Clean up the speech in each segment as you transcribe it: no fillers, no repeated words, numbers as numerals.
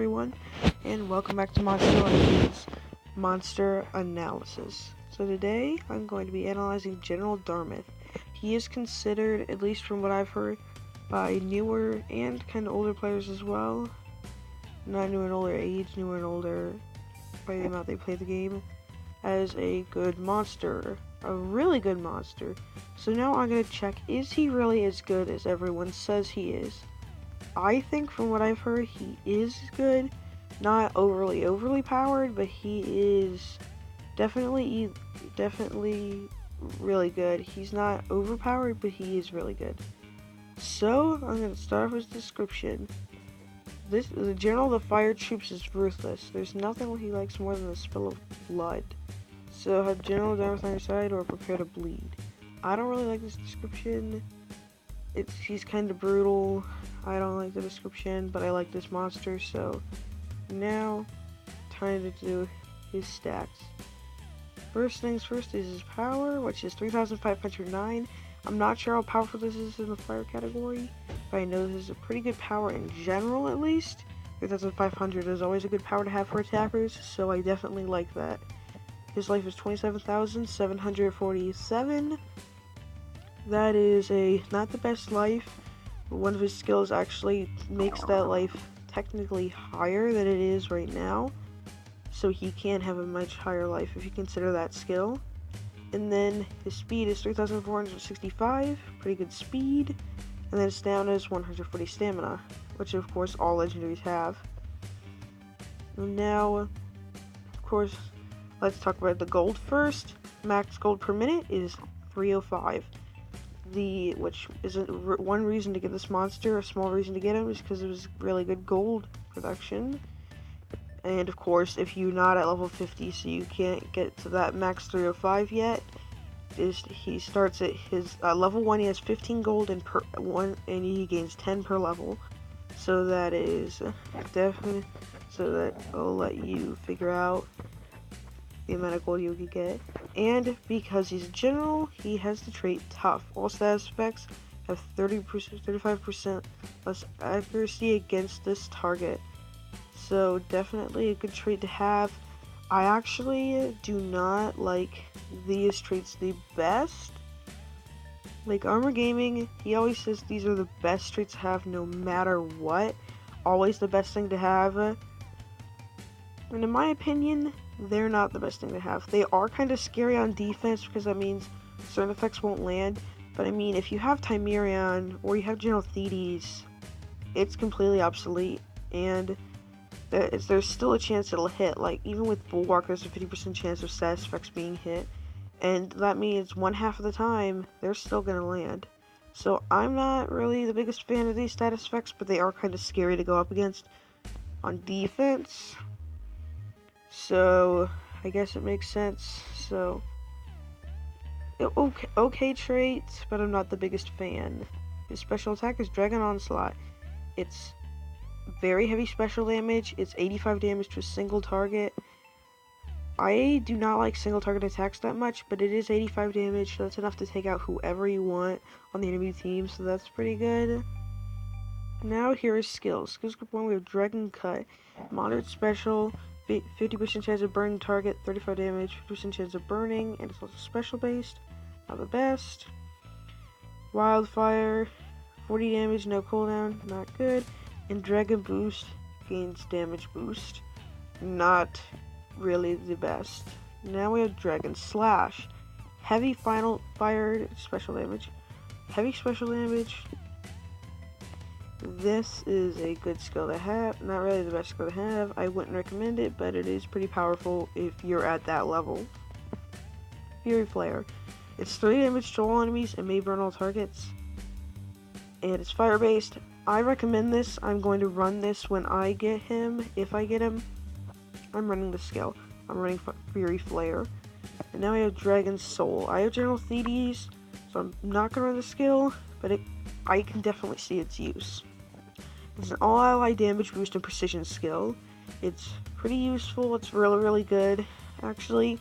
everyone, and welcome back to Monster Analysis. So today, I'm going to be analyzing General Darmith. He is considered, at least from what I've heard, by newer and kind of older players as well. Not new and older age, newer and older by the amount they play the game, as a good monster. A really good monster. So now I'm going to check, is he really as good as everyone says he is? I think from what I've heard, he is good. Not overly powered, but he is definitely really good. He's not overpowered, but he is really good. So, I'm going to start off with his description. The General of the Fire Troops is ruthless. There's nothing he likes more than the spill of blood. So, have General Darmith on your side or prepare to bleed. I don't really like this description. He's kind of brutal. I don't like the description, but I like this monster, so now time to do his stats. First things first is his power, which is 3,509. I'm not sure how powerful this is in the fire category, but I know this is a pretty good power in general, at least. 3,500 is always a good power to have for attackers, so I definitely like that. His life is 27,747. That is not the best life, but one of his skills actually makes that life technically higher than it is right now. So he can have a much higher life if you consider that skill. And then his speed is 3,465, pretty good speed. And then his stamina is 140 stamina, which of course all legendaries have. And now, of course, let's talk about the gold first. Max gold per minute is 305. Which is one reason to get this monster, a small reason to get him, is because it was really good gold production. And of course, if you're not at level 50, so you can't get to that max 305 yet, he starts at his level 1. He has 15 gold and he gains 10 per level. So that is definitely, so that will let you figure out the amount of gold you could get. And because he's a general, he has the trait tough. All status effects have 35% less accuracy against this target. So definitely a good trait to have. I actually do not like these traits the best. Like Armor Gaming, he always says these are the best traits to have no matter what. Always the best thing to have. And in my opinion, they're not the best thing to have. They are kind of scary on defense because that means certain effects won't land. But I mean, if you have Timerion or you have General Thedes, it's completely obsolete. And there's still a chance it'll hit. Like, even with Bulwark, there's a 50% chance of status effects being hit. And that means 1/2 of the time, they're still going to land. So I'm not really the biggest fan of these status effects, but they are kind of scary to go up against on defense. So, I guess it makes sense. So, okay traits, but I'm not the biggest fan. His special attack is Dragon Onslaught. It's very heavy special damage. It's 85 damage to a single target. I do not like single target attacks that much, but it is 85 damage, so that's enough to take out whoever you want on the enemy team, so that's pretty good. Now here are skills. Skills group 1, we have Dragon Cut. Moderate special, 50% chance of burning target, 35 damage, 50% chance of burning, and it's also special based. Not the best. Wildfire, 40 damage, no cooldown, not good. And Dragon Boost gains damage boost. Not really the best. Now we have Dragon Slash. Heavy final fire special damage. Heavy special damage. This is a good skill to have. Not really the best skill to have. I wouldn't recommend it, but it is pretty powerful if you're at that level. Fury Flare. It's 3 damage to all enemies and may burn all targets. And it's fire based. I recommend this. I'm going to run this when I get him. If I get him, I'm running the skill. I'm running Fury Flare. And now I have Dragon Soul. I have General Thedes, so I'm not going to run the skill, but I can definitely see its use. It's an all-ally damage boost and precision skill. It's pretty useful. It's really good, actually.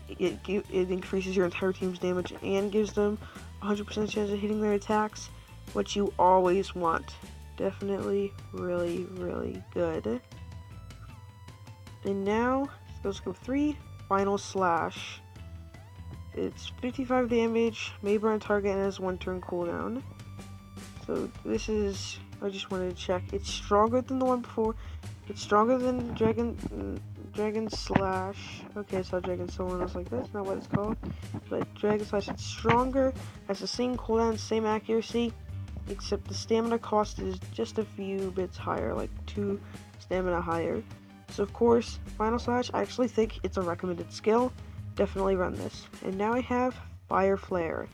It increases your entire team's damage and gives them 100% chance of hitting their attacks, what you always want Definitely really, really good. And now, skill scope 3, final slash. It's 55 damage, may burn target, and has 1 turn cooldown. So this is, I just wanted to check, it's stronger than the one before. It's stronger than Dragon Slash. Okay, I saw Dragon Soul and I was like, that's not what it's called. But Dragon Slash, it's stronger, has the same cooldown, same accuracy, except the stamina cost is just a few bits higher, like 2 stamina higher. So of course, Final Slash, I actually think it's a recommended skill. Definitely run this. And now I have Fire Flare.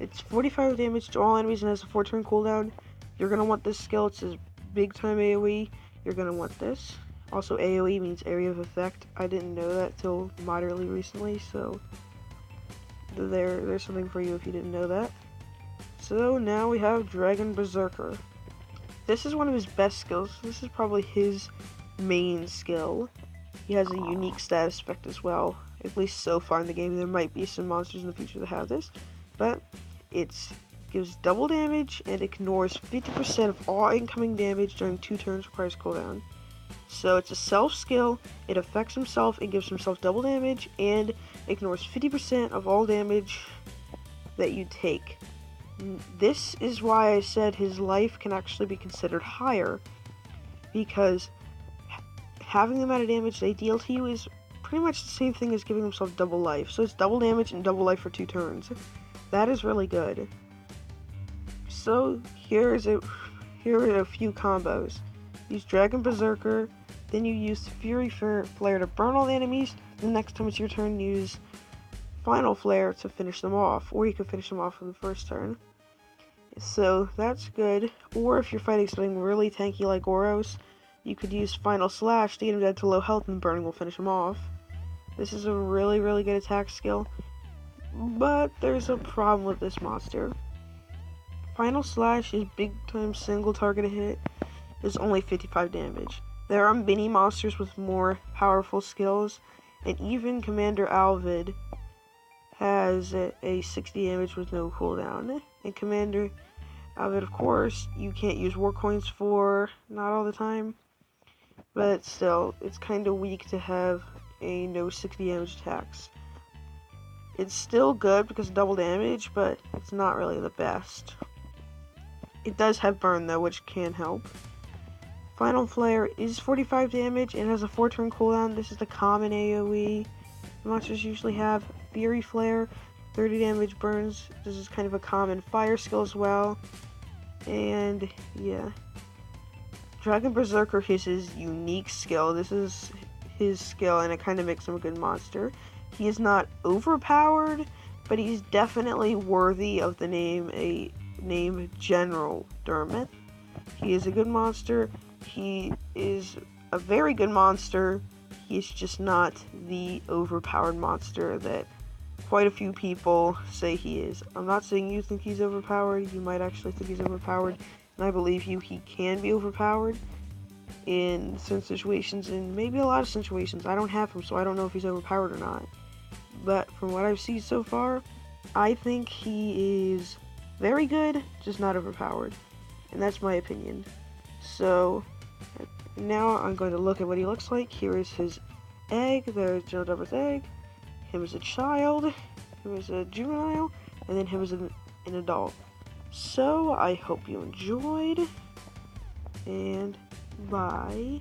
It's 45 damage to all enemies and has a 4 turn cooldown. You're going to want this skill. It's a big time AoE. You're going to want this. Also, AoE means area of effect. I didn't know that till moderately recently, so there's something for you if you didn't know that. So now we have Dragon Berserker. This is one of his best skills. This is probably his main skill. He has a unique status effect as well. At least so far in the game. There might be some monsters in the future that have this, but it gives double damage and ignores 50% of all incoming damage during 2 turns requires cooldown. So it's a self skill, it affects himself and gives himself double damage and ignores 50% of all damage that you take. This is why I said his life can actually be considered higher, because having the amount of damage they deal to you is pretty much the same thing as giving himself double life. So it's double damage and double life for 2 turns. That is really good. So here are a few combos. Use Dragon Berserker, then you use Fury Flare to burn all the enemies. The next time it's your turn, use Final Flare to finish them off, or you can finish them off in the first turn. So that's good. Or if you're fighting something really tanky like Oros, you could use Final Slash to get him down to low health and burning will finish him off. This is a really, really good attack skill. But there's a problem with this monster. Final Slash is big time single target hit. Is only 55 damage. There are mini monsters with more powerful skills, and even Commander Alvid has a 60 damage with no cooldown. And Commander Alvid, of course, you can't use war coins for, not all the time, but still, it's kind of weak to have a no 60 damage attacks. It's still good because of double damage, but it's not really the best. It does have burn though, which can help. Final Flare is 45 damage and has a 4 turn cooldown. This is the common AoE monsters usually have. Fury Flare, 30 damage burns. This is kind of a common fire skill as well. And yeah. Dragon Berserker is his unique skill. This is his skill and it kind of makes him a good monster. He is not overpowered, but he's definitely worthy of the name General Darmith. He is a good monster. He is a very good monster. He's just not the overpowered monster that quite a few people say he is. I'm not saying you think he's overpowered. You might actually think he's overpowered, and I believe you. He can be overpowered in certain situations, and maybe a lot of situations. I don't have him, so I don't know if he's overpowered or not. But from what I've seen so far, I think he is very good, just not overpowered. And that's my opinion. So, now I'm going to look at what he looks like. Here is his egg. There's General Darmith's egg. Him as a child. Him as a juvenile. And then him as an adult. So, I hope you enjoyed. And bye.